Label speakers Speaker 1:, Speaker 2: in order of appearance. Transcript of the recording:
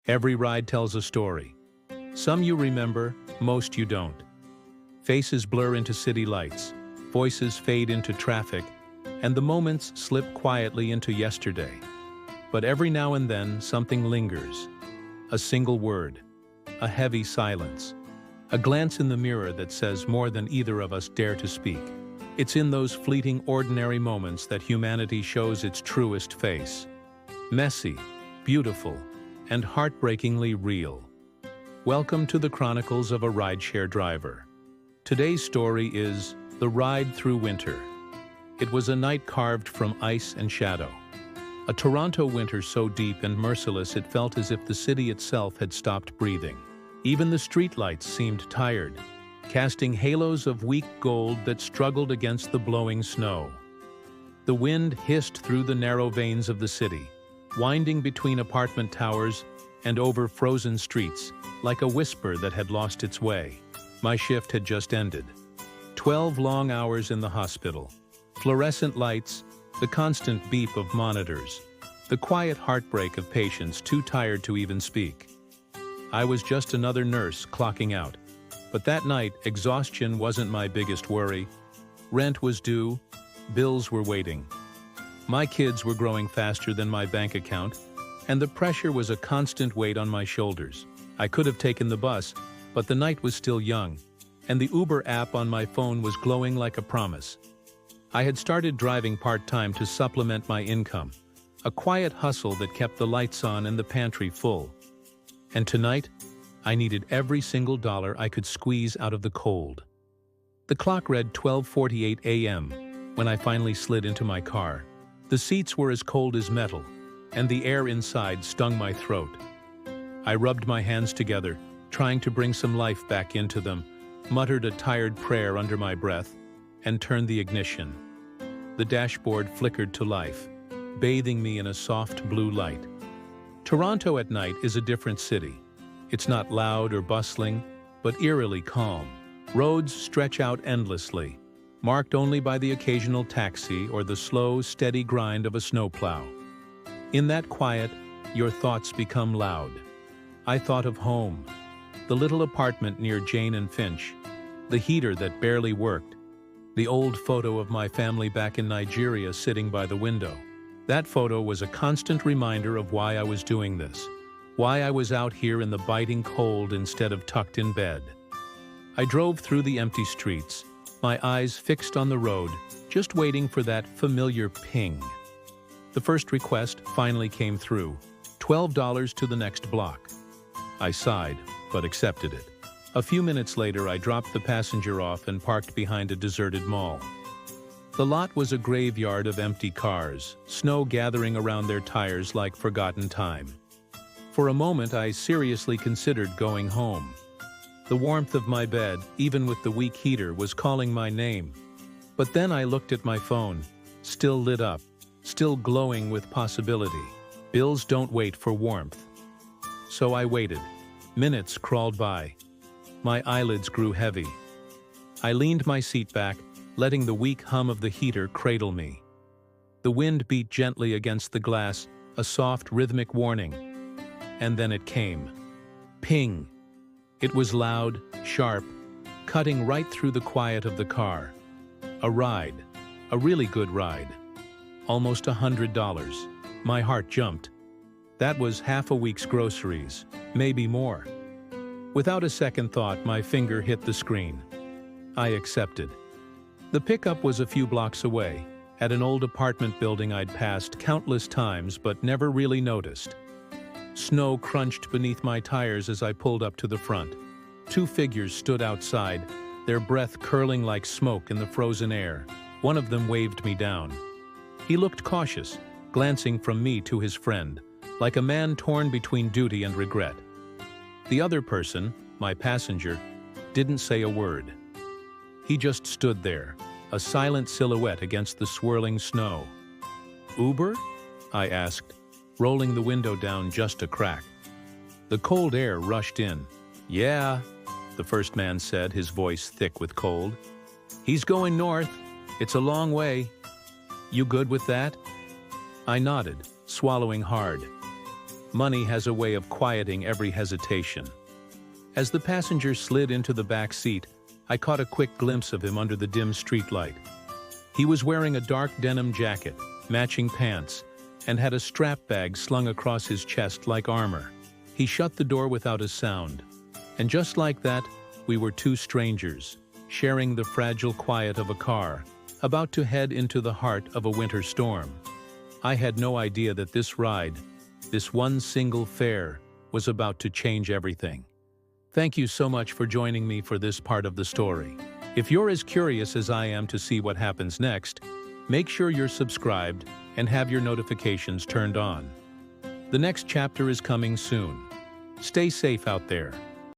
Speaker 1: Every ride tells a story. Some you remember, most you don't. Faces blur into city lights, voices fade into traffic, and the moments slip quietly into yesterday. But every now and then, something lingers. A single word, a heavy silence, a glance in the mirror that says more than either of us dare to speak. It's in those fleeting, ordinary moments that humanity shows its truest face. Messy, beautiful, and heartbreakingly real. Welcome to the Chronicles of a Rideshare Driver. Today's story is The Ride Through Winter. It was a night carved from ice and shadow. A Toronto winter so deep and merciless it felt as if the city itself had stopped breathing. Even the streetlights seemed tired, casting halos of weak gold that struggled against the blowing snow. The wind hissed through the narrow veins of the city, winding between apartment towers and over frozen streets, like a whisper that had lost its way. My shift had just ended. 12 long hours in the hospital. Fluorescent lights, the constant beep of monitors, the quiet heartbreak of patients too tired to even speak. I was just another nurse clocking out. But that night, exhaustion wasn't my biggest worry. Rent was due, bills were waiting. My kids were growing faster than my bank account, and the pressure was a constant weight on my shoulders. I could have taken the bus, but the night was still young, and the Uber app on my phone was glowing like a promise. I had started driving part-time to supplement my income, a quiet hustle that kept the lights on and the pantry full. And tonight, I needed every single dollar I could squeeze out of the cold. The clock read 12:48 a.m. when I finally slid into my car. The seats were as cold as metal, and the air inside stung my throat. I rubbed my hands together, trying to bring some life back into them, muttered a tired prayer under my breath, and turned the ignition. The dashboard flickered to life, bathing me in a soft blue light. Toronto at night is a different city. It's not loud or bustling, but eerily calm. Roads stretch out endlessly, marked only by the occasional taxi or the slow, steady grind of a snowplow. In that quiet, your thoughts become loud. I thought of home, the little apartment near Jane and Finch, the heater that barely worked, the old photo of my family back in Nigeria sitting by the window. That photo was a constant reminder of why I was doing this, why I was out here in the biting cold instead of tucked in bed. I drove through the empty streets, my eyes fixed on the road, just waiting for that familiar ping. The first request finally came through, $12 to the next block. I sighed, but accepted it. A few minutes later, I dropped the passenger off and parked behind a deserted mall. The lot was a graveyard of empty cars, snow gathering around their tires like forgotten time. For a moment, I seriously considered going home. The warmth of my bed, even with the weak heater, was calling my name. But then I looked at my phone, still lit up, still glowing with possibility. Bills don't wait for warmth. So I waited. Minutes crawled by. My eyelids grew heavy. I leaned my seat back, letting the weak hum of the heater cradle me. The wind beat gently against the glass, a soft, rhythmic warning. And then it came. Ping. It was loud, sharp, cutting right through the quiet of the car. A ride. A really good ride. Almost $100. My heart jumped. That was half a week's groceries, maybe more. Without a second thought, my finger hit the screen. I accepted. The pickup was a few blocks away, at an old apartment building I'd passed countless times but never really noticed. Snow crunched beneath my tires as I pulled up to the front. Two figures stood outside, their breath curling like smoke in the frozen air. One of them waved me down. He looked cautious, glancing from me to his friend, like a man torn between duty and regret. The other person, my passenger, didn't say a word. He just stood there, a silent silhouette against the swirling snow. "Uber?" I asked, rolling the window down just a crack. The cold air rushed in. "Yeah," the first man said, his voice thick with cold. "He's going north. It's a long way. You good with that?" I nodded, swallowing hard. Money has a way of quieting every hesitation. As the passenger slid into the back seat, I caught a quick glimpse of him under the dim streetlight. He was wearing a dark denim jacket, matching pants, and had a strap bag slung across his chest like armor. He shut the door without a sound, and just like that, we were two strangers, sharing the fragile quiet of a car, about to head into the heart of a winter storm. I had no idea that this ride, this one single fare, was about to change everything. Thank you so much for joining me for this part of the story. If you're as curious as I am to see what happens next, make sure you're subscribed and have your notifications turned on. The next chapter is coming soon. Stay safe out there.